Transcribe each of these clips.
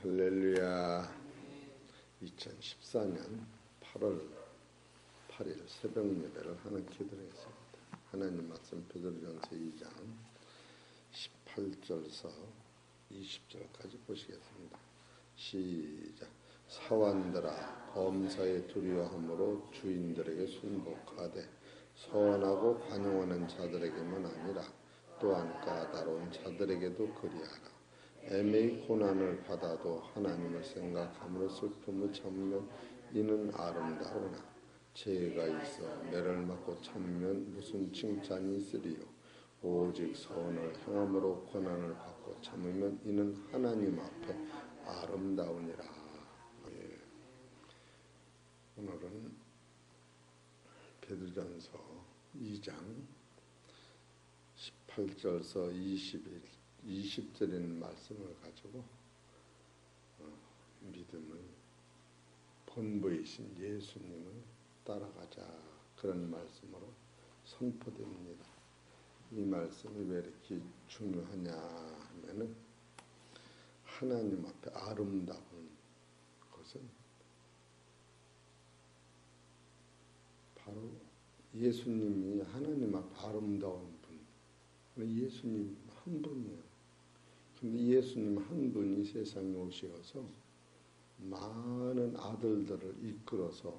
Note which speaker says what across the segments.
Speaker 1: 할렐루야. 2014년 8월 8일 새벽 예배를 하는 기도했습니다. 하나님 말씀 베드로전서 2장 18절서 20절까지 보시겠습니다. 시작. 사환들아, 범사에 두려워함으로 주인들에게 순복하되 선하고 관용하는 자들에게만 아니라 또한 까다로운 자들에게도 그리하라. 애매히 고난을 받아도 하나님을 생각함으로 슬픔을 참으면 이는 아름다우나 죄가 있어 매를 맞고 참으면 무슨 칭찬이 있으리요. 오직 선을 행함으로 고난을 받고 참으면 이는 하나님 앞에 아름다우니라. 예. 오늘은 베드로전서 2장 18절서 20절인 말씀을 가지고 믿음을 본보이신 예수님을 따라가자, 그런 말씀으로 선포됩니다. 이 말씀이 왜 이렇게 중요하냐 하면은 하나님 앞에 아름다운 것은 바로 예수님이 하나님 앞에 아름다운 분, 예수님 한 분이에요. 근데 예수님 한 분이 세상에 오셔서 많은 아들들을 이끌어서,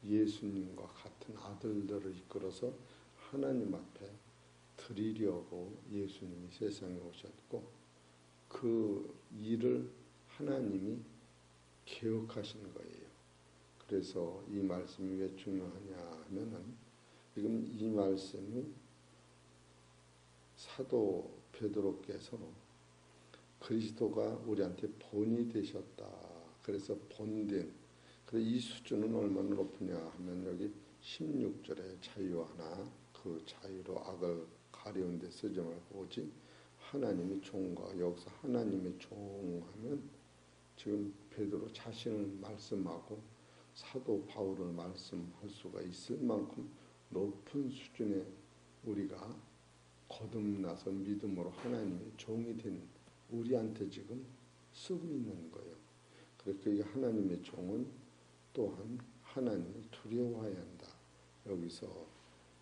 Speaker 1: 예수님과 같은 아들들을 이끌어서 하나님 앞에 드리려고 예수님이 세상에 오셨고, 그 일을 하나님이 계획하신 거예요. 그래서 이 말씀이 왜 중요하냐 하면은, 지금 이 말씀이 사도 베드로께서 그리스도가 우리한테 본이 되셨다. 그래서 본된. 그래서 이 수준은 얼마나 높으냐 하면 여기 16절에 자유하나 그 자유로 악을 가려운 데 쓰지 말고 오직 하나님의 종과, 여기서 하나님의 종하면 지금 베드로 자신을 말씀하고 사도 바울을 말씀할 수가 있을 만큼 높은 수준의 우리가 거듭나서 믿음으로 하나님의 종이 된 우리한테 지금 쓰고 있는 거예요. 그러니까 이 하나님의 종은 또한 하나님을 두려워해야 한다. 여기서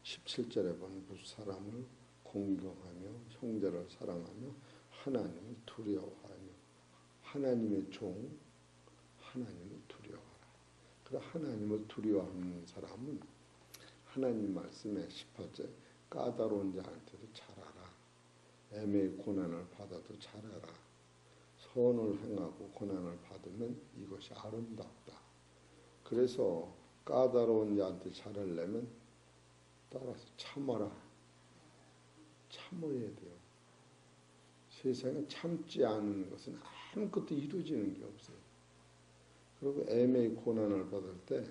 Speaker 1: 17절에 보면 무사람을 공경하며 형제를 사랑하며 하나님을 두려워하며, 하나님의 종, 하나님을 두려워하라. 그래, 하나님을 두려워하는 사람은 하나님 말씀에 18절 까다로운 자한테도 잘하라. 애매히 고난을 받아도 잘하라. 선을 행하고 고난을 받으면 이것이 아름답다. 그래서 까다로운 자한테 잘하려면 따라서 참아라. 참아야 돼요. 세상에 참지 않은 것은 아무것도 이루어지는 게 없어요. 그리고 애매히 고난을 받을 때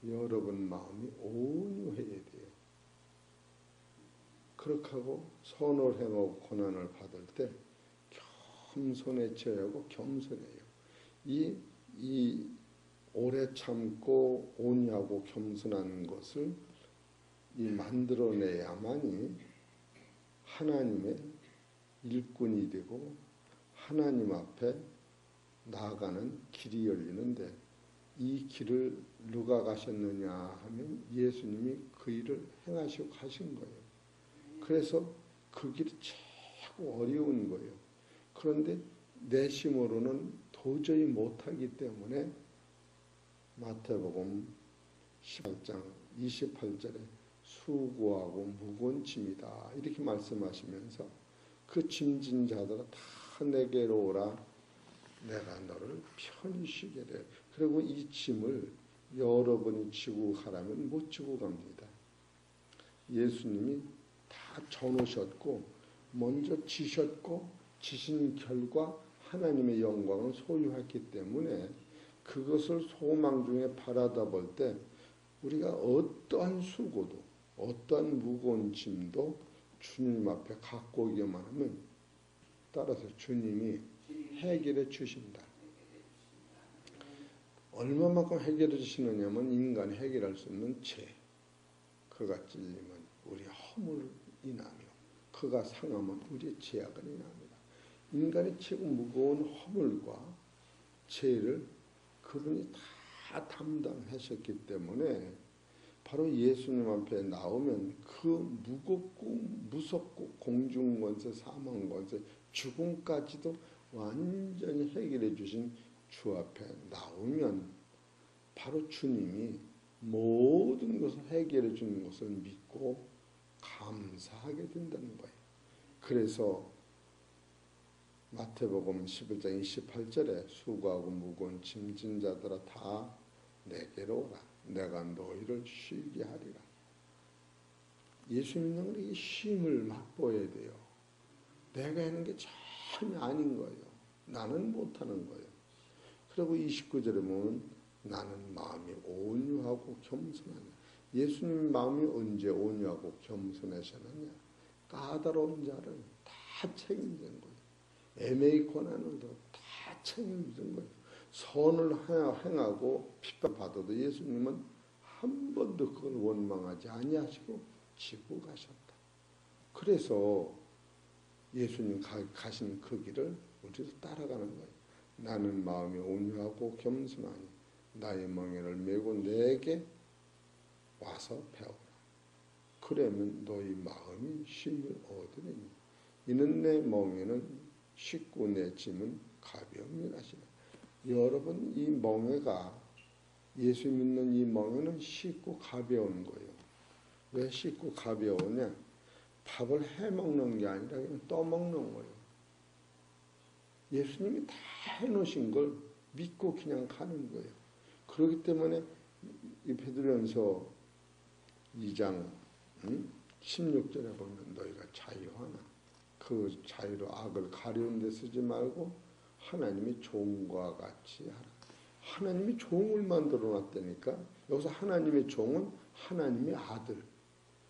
Speaker 1: 여러분 마음이 온유해야 돼요. 그렇게 하고 선을 행하고 고난을 받을 때 겸손에 처하고 겸손해요. 이 오래 참고 온유하고 겸손한 것을 만들어내야만이 하나님의 일꾼이 되고 하나님 앞에 나아가는 길이 열리는데, 이 길을 누가 가셨느냐 하면 예수님이 그 일을 행하시고 가신 거예요. 그래서 그 길이 최고 어려운 거예요. 그런데 내 힘으로는 도저히 못하기 때문에 마태복음 18장 28절에 수고하고 무거운 짐이다 이렇게 말씀하시면서 그 짐진 자들아 다 내게로 오라. 내가 너를 편히 쉬게 돼. 그리고 이 짐을 여러분이 지고 가라면 못 지고 갑니다. 예수님이 다 져놓으셨고 먼저 지셨고 지신 결과 하나님의 영광을 소유했기 때문에 그것을 소망 중에 바라다 볼 때 우리가 어떠한 수고도 어떠한 무거운 짐도 주님 앞에 갖고 오기만 하면 따라서 주님이 해결해 주신다. 얼마만큼 해결해 주시느냐면 인간이 해결할 수 없는 죄, 그가 찔리면 우리의 허물을 인하며 그가 상하면 우리의 죄악을 인합니다. 인간의 최고 무거운 허물과 죄를 그분이 다 담당하셨기 때문에 바로 예수님 앞에 나오면 그 무겁고 무섭고 공중권세, 사망권세, 죽음까지도 완전히 해결해 주신 주 앞에 나오면 바로 주님이 모든 것을 해결해 주는 것을 믿고 감사하게 된다는 거예요. 그래서 마태복음 11장 28절에 수고하고 무거운 짐진 자들아 다 내게로 오라. 내가 너희를 쉬게 하리라. 예수 믿는 우리 쉼을 맛보아야 돼요. 내가 하는 게 전혀 아닌 거예요. 나는 못하는 거예요. 그리고 29절에 보면 나는 마음이 온유하고 겸손하냐. 예수님 마음이 언제 온유하고 겸손하셨느냐. 까다로운 자를 다 책임진 거예요. 애매히 고난을도 다 책임진 거예요. 선을 행하고 핍박받아도 예수님은 한 번도 그걸 원망하지 아니하시고 지고 가셨다. 그래서 예수님 가신 그 길을 우리도 따라가는 거예요. 나는 마음이 온유하고 겸손하니 나의 멍에를 메고 내게 와서 배우라. 그러면 너희 마음이 쉼을 얻으리니 이는 내 멍에는 쉽고 내 짐은 가벼움이라 하시라. 여러분 이 멍에가 예수 믿는 이 멍에는 쉽고 가벼운 거예요. 왜 쉽고 가벼우냐? 밥을 해먹는 게 아니라 그냥 떠먹는 거예요. 예수님이 다 해놓으신 걸 믿고 그냥 가는 거예요. 그렇기 때문에 이 베드로전서 2장 16절에 보면 너희가 자유하나 그 자유로 악을 가려운 데 쓰지 말고 하나님의 종과 같이 하라. 하나님이 종을 만들어 놨다니까. 여기서 하나님의 종은 하나님의 아들,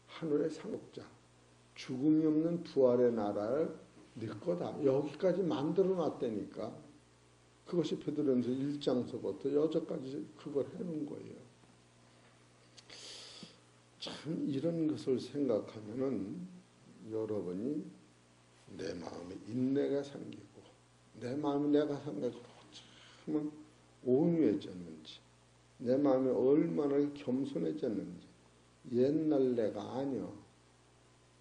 Speaker 1: 하늘의 상속자, 죽음이 없는 부활의 나라를 네 거다. 여기까지 만들어 놨다니까. 그것이 베드로전서 1장서부터 여기까지 그걸 해놓은 거예요. 참 이런 것을 생각하면은 여러분이 내 마음에 인내가 생기고 내 마음이 내가 생각으로 참 온유해졌는지 내 마음이 얼마나 겸손해졌는지 옛날 내가 아니요.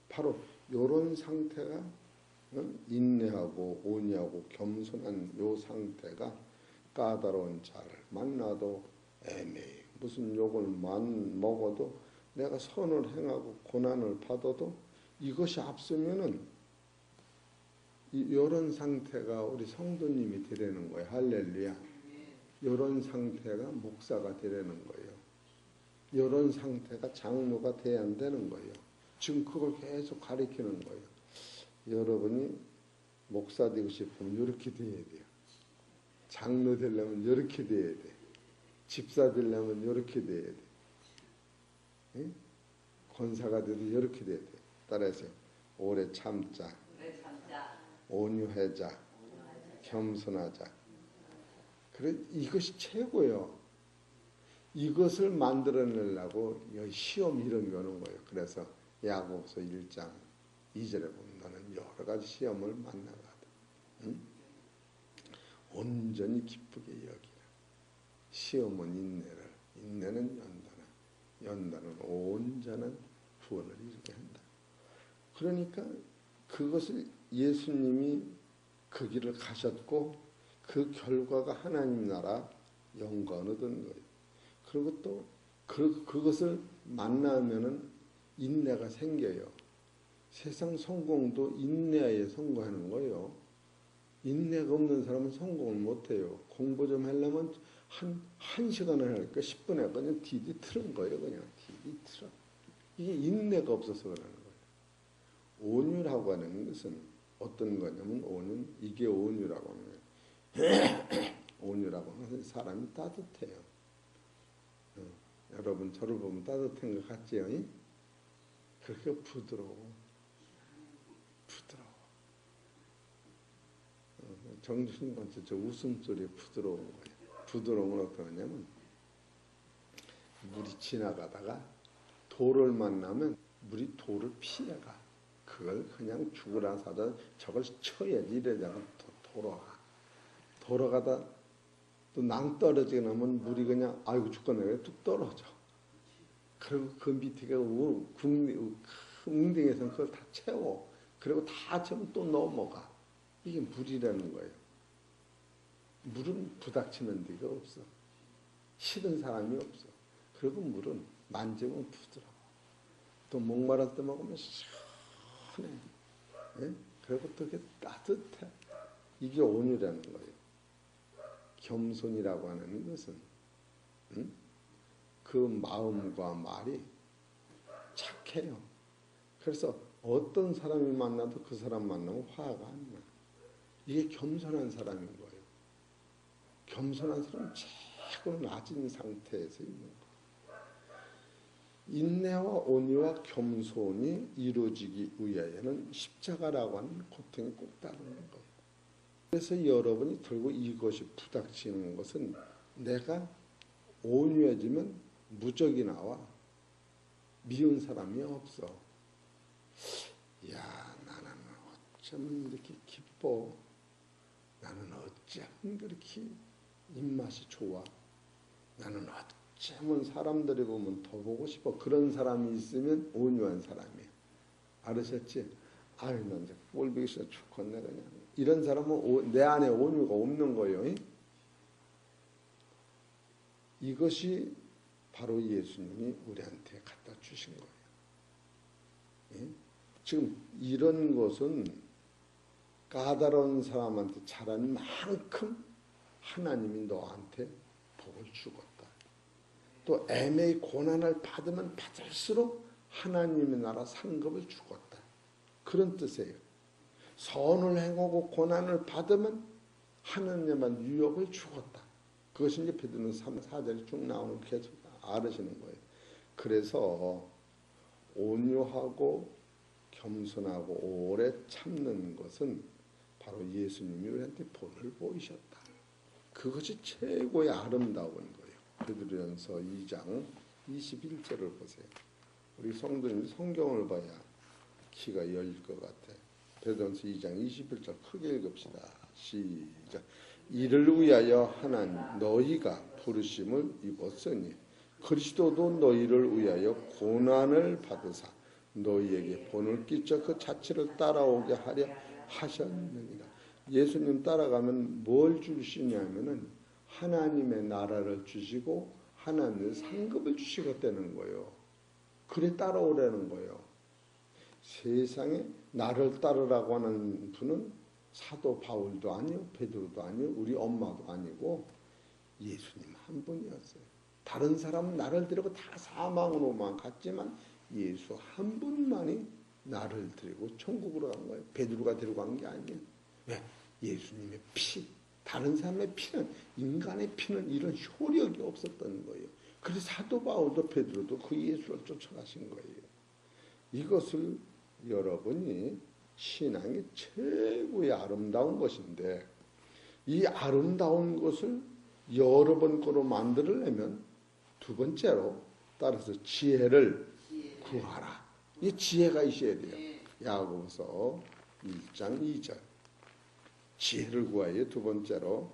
Speaker 1: 바로 이런 상태가 인내하고 온유하고 겸손한 요 상태가 까다로운 자를 만나도 애매히 무슨 욕을 먹어도 내가 선을 행하고 고난을 받아도 이것이 앞서면은 이런 상태가 우리 성도님이 되려는 거예요. 할렐루야. 이런 상태가 목사가 되려는 거예요. 이런 상태가 장로가 돼야 되는 거예요. 지금 그걸 계속 가리키는 거예요. 여러분이 목사 되고 싶으면 이렇게 돼야 돼요. 장로 되려면 이렇게 돼야 돼. 집사 되려면 이렇게 돼야 돼. 응? 권사가 돼도 이렇게 돼야 돼. 따라하세요. 오래 참자. 온유하자. 겸손하자. 그래 이것이 최고예요. 이것을 만들어내려고 시험 이런 게 오는 거예요. 그래서 야고보서 1장 2절에 보면 너는 여러 가지 시험을 만나가다. 응? 온전히 기쁘게 여기라. 시험은 인내를, 인내는 연단을, 연단은 온전한 구원을 이루게 한다. 그러니까 그것을 예수님이 그 길을 가셨고 그 결과가 하나님 나라 영광을 얻은 거예요. 그리고 또 그것을 만나면은 인내가 생겨요. 세상 성공도 인내에 성공하는 거예요. 인내가 없는 사람은 성공을 못해요. 공부 좀 하려면 한 시간을 할까 10분에 그냥 디디 틀은 거예요. 그냥 디디 틀어. 이게 인내가 없어서 그러는 거예요. 온유라고 하는 것은 어떤 거냐면 이게 온유라고 하는 거예요. 온유라고 하는 것은 사람이 따뜻해요. 여러분 저를 보면 따뜻한 것 같지요? 그렇게 부드러워. 정신관체 저 웃음소리에 부드러운 거예요. 부드러운 건 어떤 거냐면 물이 지나가다가 돌을 만나면 물이 돌을 피해가. 그걸 그냥 죽으라 사다 저걸 쳐야지 이러다가 돌아가. 돌아가다 또 낭떠러지게 나면 물이 그냥 아이고 죽겠네 뚝 떨어져. 그리고 그 밑에가 웅덩이에서는 그걸 다 채워. 그리고 다 채우면 또 넘어가. 이게 물이라는 거예요. 물은 부닥치는 데가 없어. 싫은 사람이 없어. 그리고 물은 만지면 부드러워. 또 목마를 때 먹으면 시원해. 예? 그리고 또 그게 따뜻해. 이게 온유라는 거예요. 겸손이라고 하는 것은 그 마음과 말이 착해요. 그래서 어떤 사람이 만나도 그 사람 만나면 화가 안 나. 이게 겸손한 사람인 거예요. 겸손한 사람은 최고 낮은 상태에서 있는 거예요. 인내와 온유와 겸손이 이루어지기 위하여는 십자가라고 하는 고통이 꼭 따르는 거예요. 그래서 여러분이 들고 이것이 부닥치는 것은 내가 온유해지면 무적이 나와. 미운 사람이 없어. 야, 나는 어쩌면 이렇게 기뻐. 나는 어쩌면 그렇게 입맛이 좋아. 나는 어쩌면 사람들이 보면 더 보고 싶어. 그런 사람이 있으면 온유한 사람이야. 알으셨지? 아유, 난 이제 꼴보기 싫어 죽겠네 그냥. 이런 사람은 내 안에 온유가 없는 거예요. 이것이 바로 예수님이 우리한테 갖다 주신 거예요. 지금 이런 것은 까다로운 사람한테 잘한 만큼 하나님이 너한테 복을 주었다. 또 애매히 고난을 받으면 받을수록 하나님의 나라 상급을 주었다. 그런 뜻이에요. 선을 행하고 고난을 받으면 하나님만 유업을 주었다. 그것이 이제 베드로 3, 4절에 쭉 나오는 계속 알으시는 거예요. 그래서 온유하고 겸손하고 오래 참는 것은 바로 예수님이 우리한테 본을 보이셨다. 그것이 최고의 아름다운 거예요. 베드로전서 2장 21절을 보세요. 우리 성도님 성경을 봐야 키가 열릴 것 같아. 베드로전서 2장 21절 크게 읽읍시다. 시작. 이를 위하여 하나님 너희가 부르심을 입었으니 그리스도도 너희를 위하여 고난을 받으사 너희에게 본을 끼쳐 그 자취를 따라오게 하려 하셨느니라. 예수님 따라가면 뭘 주시냐면은 하나님의 나라를 주시고 하나님의 상급을 주시겠다는 거예요. 그래 따라오라는 거예요. 세상에 나를 따르라고 하는 분은 사도 바울도 아니요, 베드로도 아니요, 우리 엄마도 아니고 예수님 한 분이었어요. 다른 사람은 나를 데리고 다 사망으로만 갔지만 예수 한 분만이 나를 데리고 천국으로 간 거예요. 베드로가 데리고 간 게 아니에요. 왜? 예수님의 피, 다른 사람의 피는, 인간의 피는 이런 효력이 없었던 거예요. 그래서 사도 바울도 베드로도 그 예수를 쫓아가신 거예요. 이것을 여러분이 신앙이 최고의 아름다운 것인데 이 아름다운 것을 여러분 거로 만들려면 두 번째로 따라서 지혜를 구하라. 이 지혜가 있어야 돼요. 야고보서 1장 2절 지혜를 구하여. 두 번째로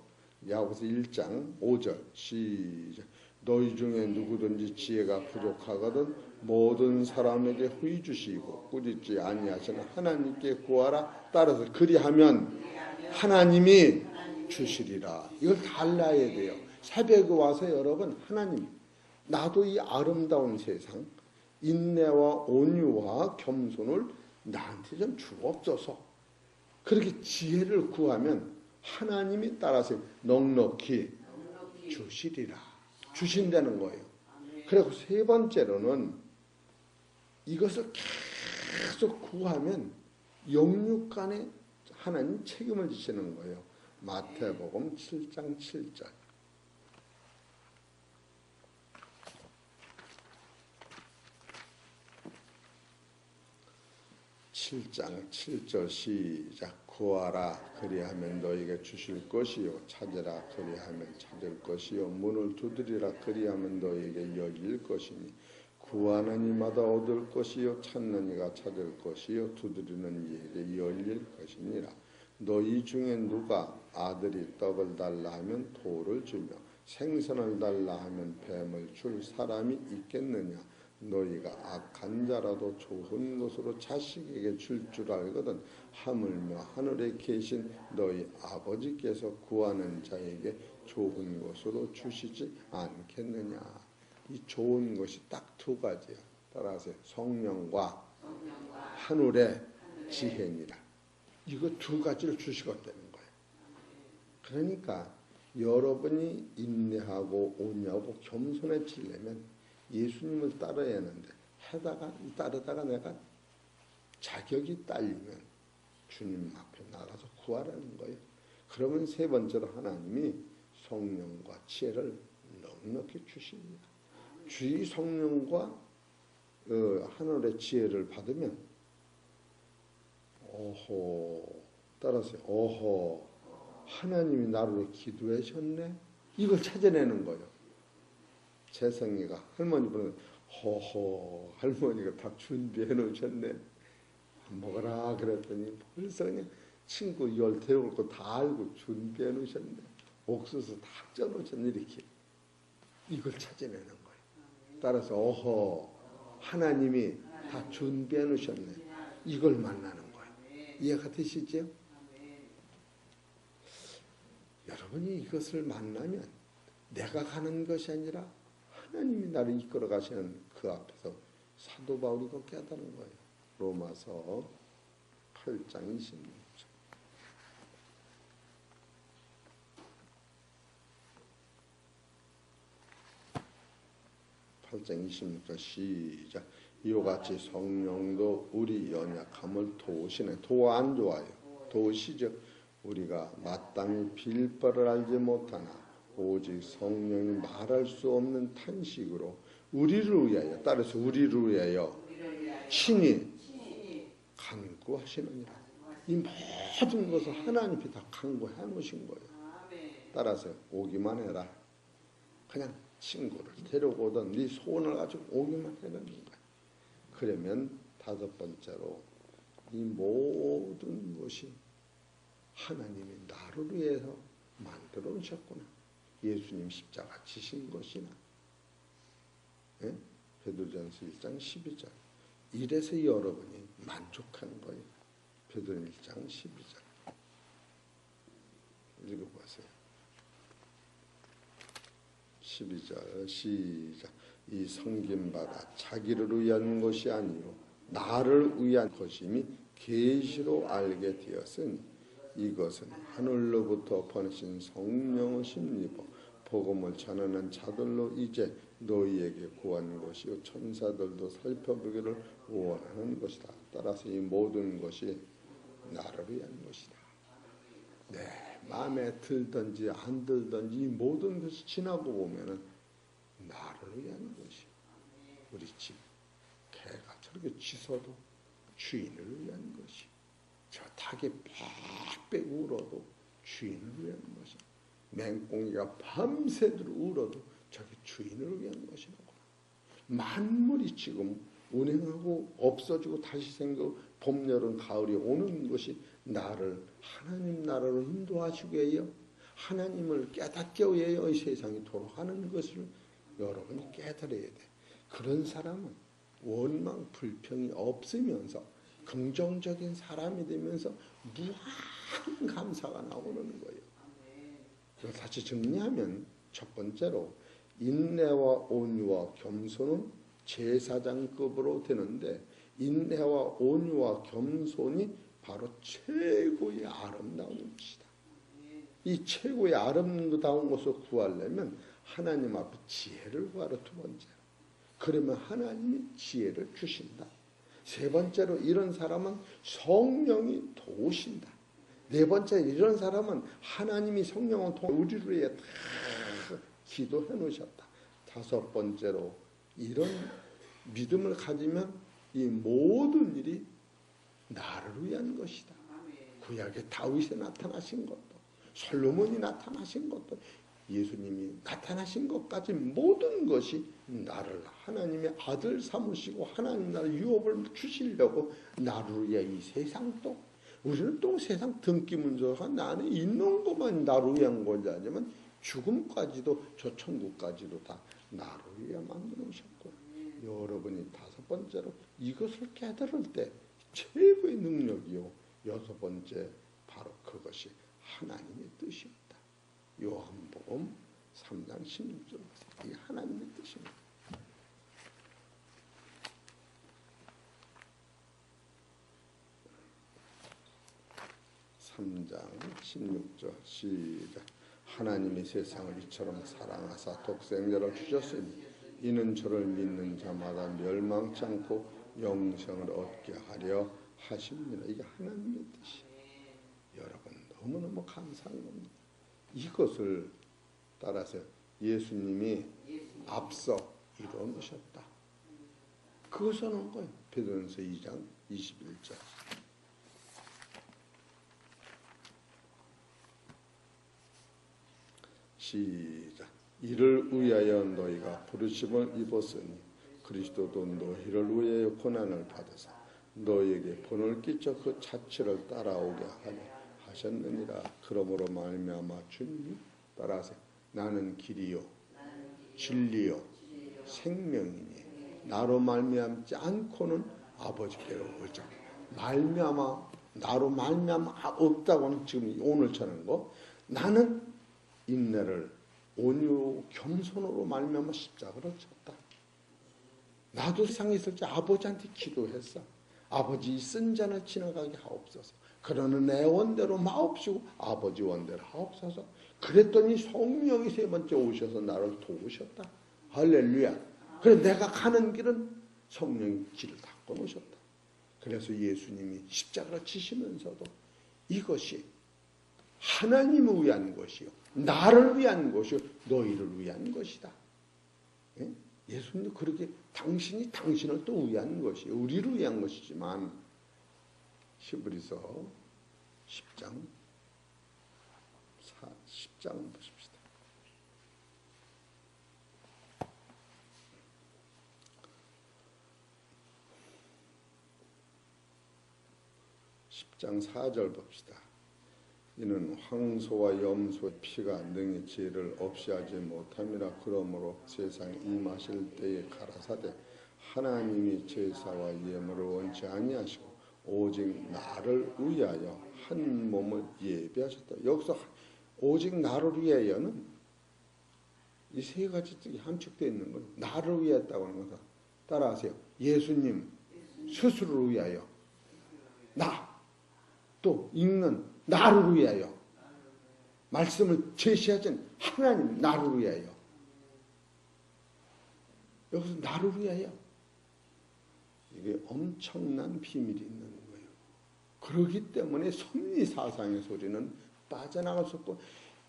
Speaker 1: 야고보서 1장 5절 시작. 너희 중에 누구든지 지혜가 부족하거든 모든 사람에게 후히 주시고 꾸짖지 아니하시는 하나님께 구하라. 따라서 그리하면 하나님이 주시리라. 이걸 달라야 돼요. 새벽에 와서 여러분 하나님 나도 이 아름다운 세상 인내와 온유와 겸손을 나한테 좀 주옵소서. 그렇게 지혜를 구하면 하나님이 따라서 넉넉히 주시리라. 주신다는 거예요. 그리고 세 번째로는 이것을 계속 구하면 영육간에 하나님 책임을 지시는 거예요. 마태복음 7장 7절 7장 7절 시작. 구하라 그리하면 너에게 주실 것이요 찾으라 그리하면 찾을 것이요 문을 두드리라 그리하면 너에게 열릴 것이니 구하는 이마다 얻을 것이요 찾는 이가 찾을 것이요 두드리는 이에게 열릴 것이니라. 너희 중에 누가 아들이 떡을 달라 하면 돌을 주며 생선을 달라 하면 뱀을 줄 사람이 있겠느냐. 너희가 악한 자라도 좋은 것으로 자식에게 줄 줄 알거든 하물며 하늘에 계신 너희 아버지께서 구하는 자에게 좋은 것으로 주시지 않겠느냐. 이 좋은 것이 딱 두 가지야. 따라서 성령과 하늘의 지혜니라. 이거 두 가지를 주시겠다는 거예요. 그러니까 여러분이 인내하고 온유하고 겸손해지려면 예수님을 따라야 하는데 따르다가 내가 자격이 딸리면 주님 앞에 나가서 구하라는 거예요. 그러면 세 번째로 하나님이 성령과 지혜를 넉넉히 주십니다. 주의 성령과 하늘의 지혜를 받으면 따라서 하나님이 나를 위해 기도하셨네. 이걸 찾아내는 거예요. 재성이가 할머니 보는 할머니가 다 준비해 놓으셨네. 먹어라 그랬더니 벌써 그냥 친구 열 태울 거 다 알고 준비해 놓으셨네. 옥수수 다 쪄놓으셨네. 이렇게 이걸 찾아내는 거예요. 따라서 하나님이 다 준비해 놓으셨네. 이걸 만나는 거예요. 이해가 되시죠? 여러분이 이것을 만나면 내가 가는 것이 아니라 하나님이 나를 이끌어 가시는 그 앞에서 사도 바울이 그 깨달은 거예요. 로마서 8장 26절. 8장 26절 시작. 이와 같이 성령도 우리 연약함을 도우시네. 도 안 좋아요. 도우시죠. 우리가 마땅히 빌 바를 알지 못하나 오직 성령이 말할 수 없는 탄식으로 우리를 위하여, 따라서 우리를 위하여 친히 간구하시느니라. 이 모든 것을 하나님이 다 간구해 놓으신 거예요. 따라서 오기만 해라. 그냥 친구를 데려오든 네 소원을 가지고 오기만 해라는 거예요. 그러면 다섯 번째로 이 모든 것이 하나님이 나를 위해서 만들어 놓으셨구나. 예수님 십자가 지신 것이나. 예? 베드로전서 1장 12절. 이래서 여러분이 만족한 거예요. 베드로 1장 12절. 읽어보세요. 12절 시작. 이 섬김받아 자기를 위한 것이 아니요 나를 위한 것임이 계시로 알게 되었으니 이것은 하늘로부터 보내신 성령의 힘입어 복음을 전하는 자들로 이제 너희에게 구한 것이요 천사들도 살펴보기를 원하는 것이다. 따라서 이 모든 것이 나를 위한 것이다. 내 마음에 들든지 안 들든지 이 모든 것이 지나고 보면은 나를 위한 것이. 우리 집 개가 저렇게 짖어도 주인을 위한 것이. 저 닭이 빽빽 울어도 주인을 위한 것이. 맹꽁이가 밤새도록 울어도 저게 주인을 위한 것이라구나. 만물이 지금 운행하고 없어지고 다시 생기고 봄, 여름, 가을이 오는 것이 나를 하나님 나라로 인도하시기 위하여 하나님을 깨닫게 위하여 이 세상이 돌아가는 것을 여러분이 깨달아야 돼. 그런 사람은 원망, 불평이 없으면서 긍정적인 사람이 되면서 무한 감사가 나오는 거예요. 그래서 다시 정리하면 첫 번째로 인내와 온유와 겸손은 제사장급으로 되는데 인내와 온유와 겸손이 바로 최고의 아름다운 것이다. 이 최고의 아름다운 것을 구하려면 하나님 앞에 지혜를 구하라. 두 번째로. 그러면 하나님이 지혜를 주신다. 세 번째로 이런 사람은 성령이 도우신다. 네 번째 이런 사람은 하나님이 성령을 통해 우리를 위해 다 기도해 놓으셨다. 다섯 번째로 이런 믿음을 가지면 이 모든 일이 나를 위한 것이다. 구약의 다윗에 나타나신 것도 솔로몬이 나타나신 것도 예수님이 나타나신 것까지 모든 것이 나를 하나님의 아들 삼으시고 하나님 나를 유업을 주시려고 나를 위해 이 세상도 우리는 또 세상 등기문서가 나는 있는 것만 나를 위한 것이 아니면 죽음까지도 저 천국까지도 다 나를 위해 만들어 오셨고, 여러분이 다섯 번째로 이것을 깨달을 때 최고의 능력이요, 여섯 번째 바로 그것이 하나님의 뜻이었다. 요한복음 3장 16절, 이게 하나님의 뜻입니다. 3장 16절 시작. 하나님이 세상을 이처럼 사랑하사 독생자를 주셨으니 이는 저를 믿는 자마다 멸망치 않고 영생을 얻게 하려 하십니다. 이게 하나님의 뜻이에요. 여러분 너무너무 감사한 겁니다. 이것을 따라서 예수님이 앞서 이루어놓으셨다. 그것을 한 거예요. 베드로전서 2장 21절. 시작. 이를 위하여 너희가 부르심을 입었으니 그리스도도 너희를 위하여 고난을 받으사 너희에게 본을 끼쳐 그 자취를 따라오게 하려 하셨느니라. 그러므로 말미암아 주님이 따라하세요. 나는 길이요 진리요 생명이니 나로 말미암지 않고는 아버지께로 오지 말미암아 나로 말미암아 없다고는 지금 오늘 전한 거. 나는 인내를 온유 겸손으로 말미암아 십자가를 졌다. 나도 세상에 있을 때 아버지한테 기도했어. 아버지 쓴 잔을 지나가게 하옵소서. 그러는 내 원대로 마옵시고 아버지 원대로 하옵소서. 그랬더니 성령이 세 번째 오셔서 나를 도우셨다. 할렐루야. 그래서 내가 가는 길은 성령이 길을 닦아 놓으셨다. 그래서 예수님이 십자가를 지시면서도 이것이 하나님을 위한 것이요 나를 위한 것이요 너희를 위한 것이다. 예? 예수님도 그렇게 당신이 당신을 또 위한 것이요 우리를 위한 것이지만 히브리서 10장 보십시다. 10장 4절 봅시다. 이는 황소와 염소의 피가 능히 죄를 없이 하지 못함이라. 그러므로 세상에 임하실 때에 가라사대 하나님이 제사와 예물을 원치 아니하시고 오직 나를 위하여 한 몸을 예비하셨다. 여기서 오직 나를 위하여는 이 세 가지 뜻이 함축되어 있는 거예요. 나를 위했다고 하는 것은 따라하세요. 예수님 스스로를 위하여, 나 또 읽는 나를 위하여, 말씀을 제시하신 하나님 나를 위하여. 여기서 나를 위하여. 이게 엄청난 비밀이 있는 거예요. 그렇기 때문에 섭리사상의 소리는 빠져나갈 수 없고,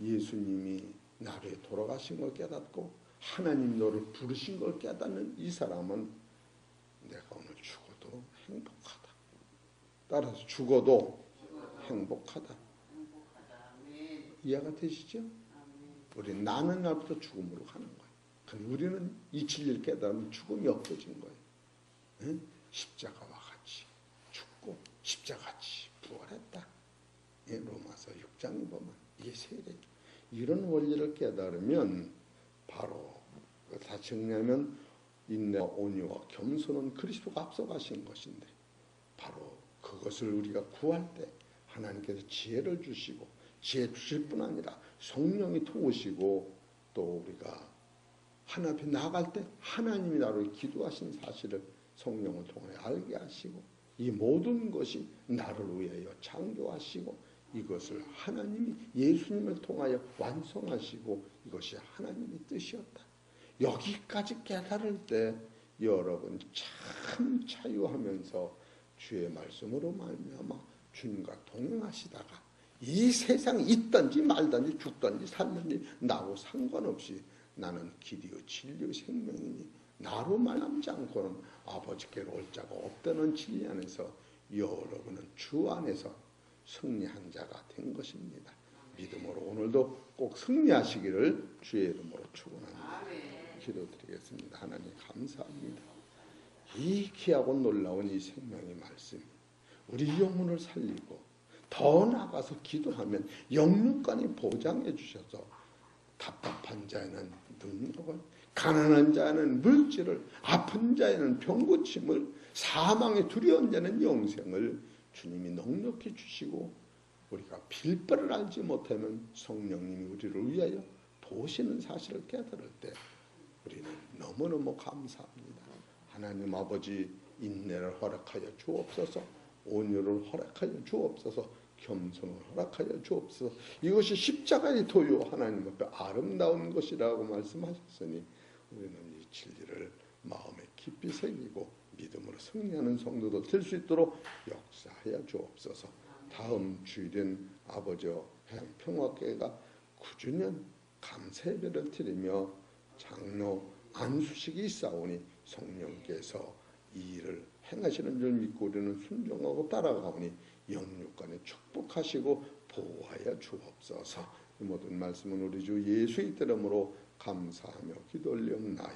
Speaker 1: 예수님이 나를 돌아가신 걸 깨닫고 하나님 너를 부르신 걸 깨닫는 이 사람은 내가 오늘 죽어도 행복하다. 따라서 죽어도 행복하다. 이해가 되시죠? 우리 나는 날부터 죽음으로 가는 거예요. 근데 우리는 이 진리를 깨달으면 죽음이 없어진 거예요. 응? 십자가와 같이 죽고 십자가같이 부활했다. 예, 로마서 6장에 보면 이게 세례죠. 이런 원리를 깨달으면 바로 다 정리하면 인내와 온유와 겸손은 그리스도가 앞서가신 것인데 바로 그것을 우리가 구할 때 하나님께서 지혜를 주시고 지혜 주실 뿐 아니라 성령이 도우시고 또 우리가 하나님 앞에 나아갈 때 하나님이 나를 기도하신 사실을 성령을 통해 알게 하시고 이 모든 것이 나를 위하여 창조하시고 이것을 하나님이 예수님을 통하여 완성하시고 이것이 하나님의 뜻이었다. 여기까지 깨달을 때 여러분 참 자유하면서 주의 말씀으로 말미암아 주님과 동행하시다가 이 세상에 있든지 말든지 죽든지 살든지 나하고 상관없이 나는 길이요 진리요 생명이니 나로 말하지 않고는 아버지께로 올 자가 없다는 진리 안에서 여러분은 주 안에서 승리한 자가 된 것입니다. 믿음으로 오늘도 꼭 승리하시기를 주의 이름으로 축원합니다. 기도드리겠습니다. 하나님 감사합니다. 이 귀하고 놀라운 이 생명의 말씀이 우리 영혼을 살리고 더 나가서 기도하면 영육간이 보장해 주셔서 답답한 자에는 능력을, 가난한 자에는 물질을, 아픈 자에는 병고침을, 사망에 두려운 자는 영생을 주님이 넉넉히 주시고, 우리가 빌 바를 알지 못하면 성령님이 우리를 위하여 보시는 사실을 깨달을 때 우리는 너무너무 감사합니다. 하나님 아버지, 인내를 허락하여 주옵소서, 온유를 허락하여 주옵소서, 겸손을 허락하여 주옵소서. 이것이 십자가의 도요 하나님 앞에 아름다운 것이라고 말씀하셨으니 우리는 이 진리를 마음에 깊이 새기고 믿음으로 승리하는 성도들 될 수 있도록 역사하여 주옵소서. 다음 주일은 아버지와 평화교회가 9주년 감사 예배를 드리며 장로 안수식이 있사오니 성령께서 이 일을 행하시는 줄 믿고 우리는 순종하고 따라가오니 영육간에 축복하시고 보호하여 주옵소서. 이 모든 말씀은 우리 주 예수의 이름으로 감사하며 기도 올리옵나이다.